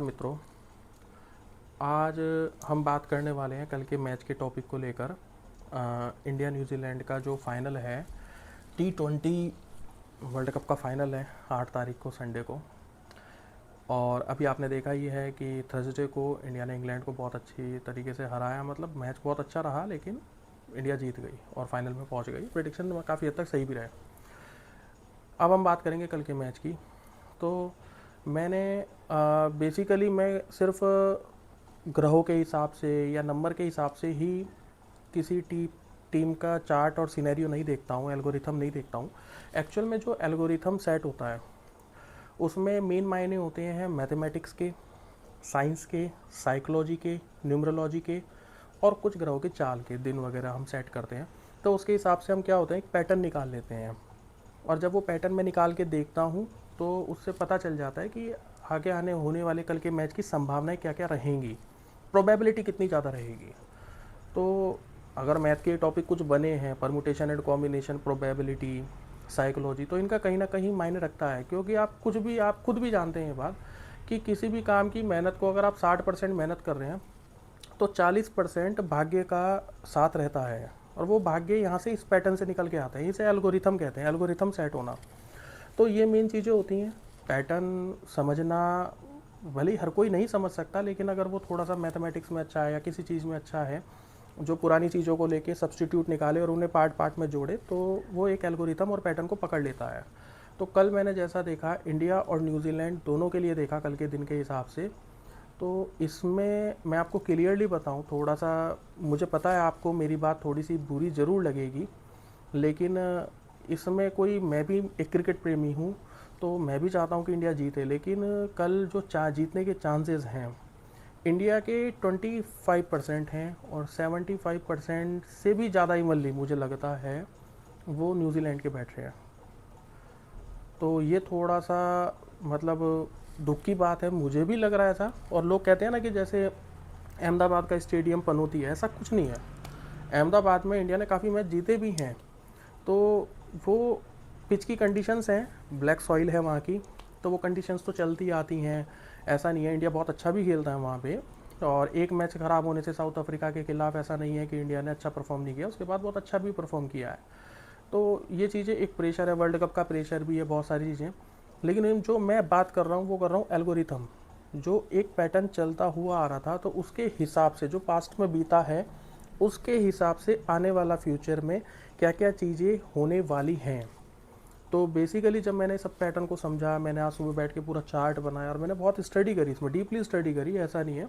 मित्रों, आज हम बात करने वाले हैं कल के मैच के टॉपिक को लेकर। इंडिया न्यूजीलैंड का जो फाइनल है, T20 वर्ल्ड कप का फाइनल है 8 तारीख को, संडे को। और अभी आपने देखा ही है कि थर्सडे को इंडिया ने इंग्लैंड को बहुत अच्छी तरीके से हराया। मतलब मैच बहुत अच्छा रहा, लेकिन इंडिया जीत गई और फाइनल में पहुंच गई। प्रेडिक्शन काफ़ी हद तक सही भी रहे। अब हम बात करेंगे कल के मैच की। तो मैंने बेसिकली मैं सिर्फ ग्रहों के हिसाब से या नंबर के हिसाब से ही किसी टीम का चार्ट और सिनेरियो नहीं देखता हूँ, एल्गोरिथम नहीं देखता हूँ। एक्चुअल में जो एल्गोरिथम सेट होता है उसमें मेन मायने होते हैं मैथमेटिक्स के, साइंस के, साइकोलॉजी के, न्यूमरोलॉजी के और कुछ ग्रहों के चाल के दिन वगैरह हम सेट करते हैं। तो उसके हिसाब से हम क्या होता है, एक पैटर्न निकाल लेते हैं। और जब वो पैटर्न में निकाल के देखता हूँ तो उससे पता चल जाता है कि आगे आने होने वाले कल के मैच की संभावनाएं क्या क्या रहेंगी, प्रोबेबिलिटी कितनी ज़्यादा रहेगी। तो अगर मैथ के टॉपिक कुछ बने हैं, permutation and combination, probability, psychology, तो इनका कहीं ना कहीं मायने रखता है। क्योंकि आप खुद भी जानते हैं ये बात कि किसी भी काम की मेहनत को अगर आप 60% मेहनत कर रहे हैं तो 40% भाग्य का साथ रहता है। और वो भाग्य यहाँ से इस पैटर्न से निकल के आता है। इसे एल्गोरिथम कहते हैं, एल्गोरिथम सेट होना। तो ये मेन चीज़ें होती हैं। पैटर्न समझना भले ही हर कोई नहीं समझ सकता, लेकिन अगर वो थोड़ा सा मैथमेटिक्स में अच्छा है या किसी चीज़ में अच्छा है, जो पुरानी चीज़ों को लेके सब्स्टिट्यूट निकाले और उन्हें पार्ट पार्ट में जोड़े, तो वो एक एल्गोरिथम और पैटर्न को पकड़ लेता है। तो कल मैंने जैसा देखा, इंडिया और न्यूजीलैंड दोनों के लिए देखा कल के दिन के हिसाब से। तो इसमें मैं आपको क्लियरली बताऊं, थोड़ा सा मुझे पता है आपको मेरी बात थोड़ी सी बुरी ज़रूर लगेगी, लेकिन इसमें कोई, मैं भी एक क्रिकेट प्रेमी हूँ, तो मैं भी चाहता हूँ कि इंडिया जीते। लेकिन कल जो जीतने के चांसेस हैं इंडिया के 25% हैं, और 75% से भी ज़्यादा इवनली मुझे लगता है वो न्यूजीलैंड के बैठ रहे हैं। तो ये थोड़ा सा मतलब दुख की बात है, मुझे भी लग रहा है ऐसा। और लोग कहते हैं ना कि जैसे अहमदाबाद का स्टेडियम पनौती है, ऐसा कुछ नहीं है। अहमदाबाद में इंडिया ने काफ़ी मैच जीते भी हैं। तो वो पिच की कंडीशंस हैं, ब्लैक सॉइल है वहाँ की, तो वो कंडीशंस तो चलती आती हैं। ऐसा नहीं है, इंडिया बहुत अच्छा भी खेलता है वहाँ पे। और एक मैच ख़राब होने से साउथ अफ्रीका के खिलाफ ऐसा नहीं है कि इंडिया ने अच्छा परफॉर्म नहीं किया, उसके बाद बहुत अच्छा भी परफॉर्म किया है। तो ये चीज़ें, एक प्रेशर है, वर्ल्ड कप का प्रेशर भी है, बहुत सारी चीज़ें। लेकिन जो मैं बात कर रहा हूँ वो कर रहा हूँ एल्गोरिथम। जो एक पैटर्न चलता हुआ आ रहा था, तो उसके हिसाब से जो पास्ट में बीता है उसके हिसाब से आने वाला फ्यूचर में क्या क्या चीज़ें होने वाली हैं। तो बेसिकली जब मैंने सब पैटर्न को समझा, मैंने आज सुबह बैठ के पूरा चार्ट बनाया और मैंने बहुत स्टडी करी, इसमें डीपली स्टडी करी, ऐसा नहीं है।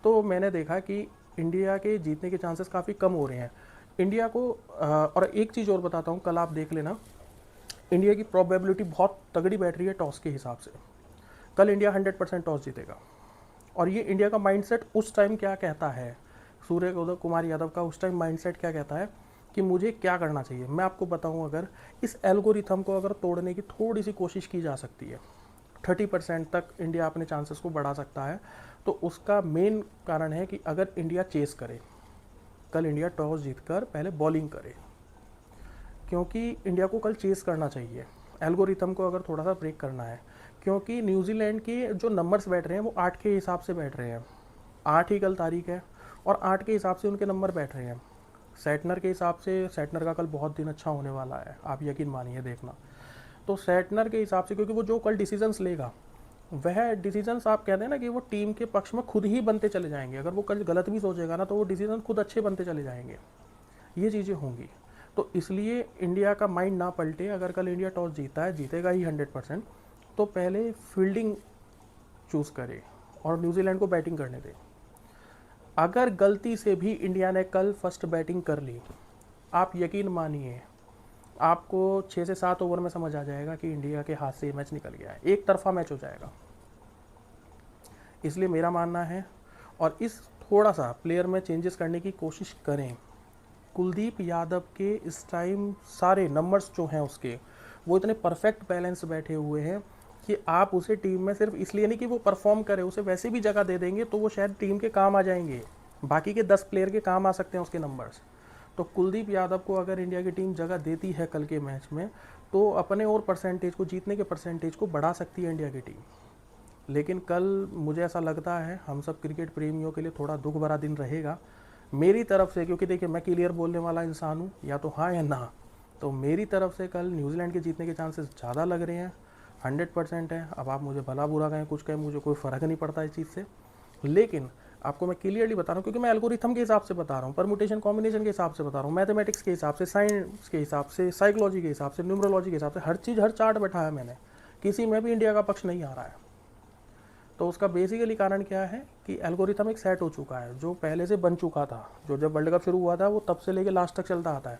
तो मैंने देखा कि इंडिया के जीतने के चांसेस काफ़ी कम हो रहे हैं। इंडिया को और एक चीज़ और बताता हूँ, कल आप देख लेना, इंडिया की प्रोबेबिलिटी बहुत तगड़ी बैठ रही है टॉस के हिसाब से। कल इंडिया 100% टॉस जीतेगा। और ये इंडिया का माइंडसेट उस टाइम क्या कहता है, सूर्य कुमार यादव का उस टाइम माइंडसेट क्या कहता है कि मुझे क्या करना चाहिए। मैं आपको बताऊं, अगर इस एल्गोरिथम को अगर तोड़ने की थोड़ी सी कोशिश की जा सकती है, 30% तक इंडिया अपने चांसेस को बढ़ा सकता है। तो उसका मेन कारण है कि अगर इंडिया चेस करे, कल इंडिया टॉस जीतकर पहले बॉलिंग करे, क्योंकि इंडिया को कल चेस करना चाहिए। एल्गोरिथम को अगर थोड़ा सा ब्रेक करना है, क्योंकि न्यूजीलैंड के जो नंबर्स बैठ रहे हैं वो 8 के हिसाब से बैठ रहे हैं। 8 ही कल तारीख है और 8 के हिसाब से उनके नंबर बैठ रहे हैं। सैटनर के हिसाब से, सैटनर का कल बहुत दिन अच्छा होने वाला है, आप यकीन मानिए, देखना। तो सैटनर के हिसाब से, क्योंकि वो जो कल डिसीजंस लेगा, वह डिसीजंस आप कहते हैं ना कि वो टीम के पक्ष में खुद ही बनते चले जाएंगे। अगर वो कल गलत भी सोचेगा ना, तो वो डिसीजन खुद अच्छे बनते चले जाएंगे। ये चीज़ें होंगी। तो इसलिए इंडिया का माइंड ना पलटे। अगर कल इंडिया टॉस जीता है, जीतेगा ही 100%, तो पहले फील्डिंग चूज़ करे और न्यूजीलैंड को बैटिंग करने दे। अगर गलती से भी इंडिया ने कल फर्स्ट बैटिंग कर ली, आप यकीन मानिए, आपको 6 से 7 ओवर में समझ आ जाएगा कि इंडिया के हाथ से ये मैच निकल गया है, एक तरफा मैच हो जाएगा। इसलिए मेरा मानना है, और इस थोड़ा सा प्लेयर में चेंजेस करने की कोशिश करें। कुलदीप यादव के इस टाइम सारे नंबर्स जो हैं उसके, वो इतने परफेक्ट बैलेंस बैठे हुए हैं कि आप उसे टीम में सिर्फ इसलिए नहीं कि वो परफॉर्म करे, उसे वैसे भी जगह दे देंगे तो वो शायद टीम के काम आ जाएंगे, बाकी के 10 प्लेयर के काम आ सकते हैं उसके नंबर्स। तो कुलदीप यादव को अगर इंडिया की टीम जगह देती है कल के मैच में, तो अपने और परसेंटेज को, जीतने के परसेंटेज को बढ़ा सकती है इंडिया की टीम। लेकिन कल मुझे ऐसा लगता है हम सब क्रिकेट प्रेमियों के लिए थोड़ा दुख भरा दिन रहेगा मेरी तरफ से, क्योंकि देखिए मैं क्लियर बोलने वाला इंसान हूँ, या तो हाँ या ना। तो मेरी तरफ से कल न्यूजीलैंड के जीतने के चांसेस ज़्यादा लग रहे हैं, 100% है। अब आप मुझे भला बुरा कहें कुछ कहें, मुझे कोई फ़र्क नहीं पड़ता इस चीज़ से। लेकिन आपको मैं क्लियरली बता रहा हूँ, क्योंकि मैं एल्गोरिथम के हिसाब से बता रहा हूँ, परमुटेशन कॉम्बिनेशन के हिसाब से बता रहा हूँ, मैथमेटिक्स के हिसाब से, साइंस के हिसाब से, साइकोलॉजी के हिसाब से, न्यूमरोलॉजी के हिसाब से, हर चीज़ हर चार्ट बैठाया मैंने, किसी में भी इंडिया का पक्ष नहीं आ रहा है। तो उसका बेसिकली कारण क्या है कि एल्गोरिथम एक सेट हो चुका है जो पहले से बन चुका था, जो जब वर्ल्ड कप शुरू हुआ था वो तब से लेके लास्ट तक चलता आता है।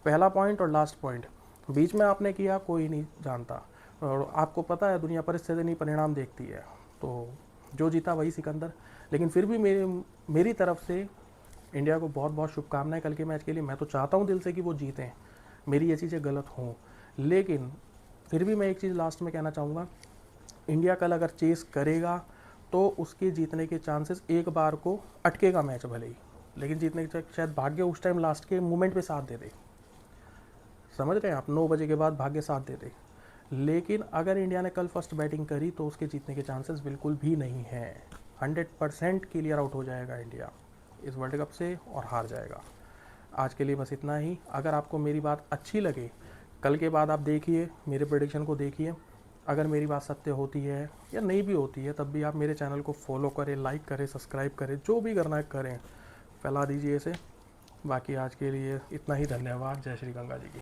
पहला पॉइंट और लास्ट पॉइंट बीच में आपने किया कोई नहीं जानता, और आपको पता है दुनिया परिस्थिति नहीं परिणाम देखती है, तो जो जीता वही सिकंदर। लेकिन फिर भी मेरी तरफ से इंडिया को बहुत बहुत शुभकामनाएं कल के मैच के लिए। मैं तो चाहता हूँ दिल से कि वो जीतें, मेरी ये चीज़ें गलत हों, लेकिन फिर भी मैं एक चीज़ लास्ट में कहना चाहूँगा, इंडिया कल अगर चेस करेगा तो उसके जीतने के चांसेस एक बार को अटकेगा मैच भले ही, लेकिन जीतने के शायद भाग्य उस टाइम लास्ट के मोमेंट पे साथ दे दे। समझ रहे हैं आप, 9 बजे के बाद भाग्य साथ दे दे। लेकिन अगर इंडिया ने कल फर्स्ट बैटिंग करी तो उसके जीतने के चांसेस बिल्कुल भी नहीं हैं। 100% क्लियर आउट हो जाएगा इंडिया इस वर्ल्ड कप से और हार जाएगा। आज के लिए बस इतना ही। अगर आपको मेरी बात अच्छी लगे, कल के बाद आप देखिए मेरे प्रेडिक्शन को देखिए, अगर मेरी बात सत्य होती है या नहीं भी होती है तब भी आप मेरे चैनल को फॉलो करें, लाइक करें, सब्सक्राइब करें, जो भी करना है करें, फैला दीजिए इसे। बाकी आज के लिए इतना ही। धन्यवाद। जय श्री गंगा जी की।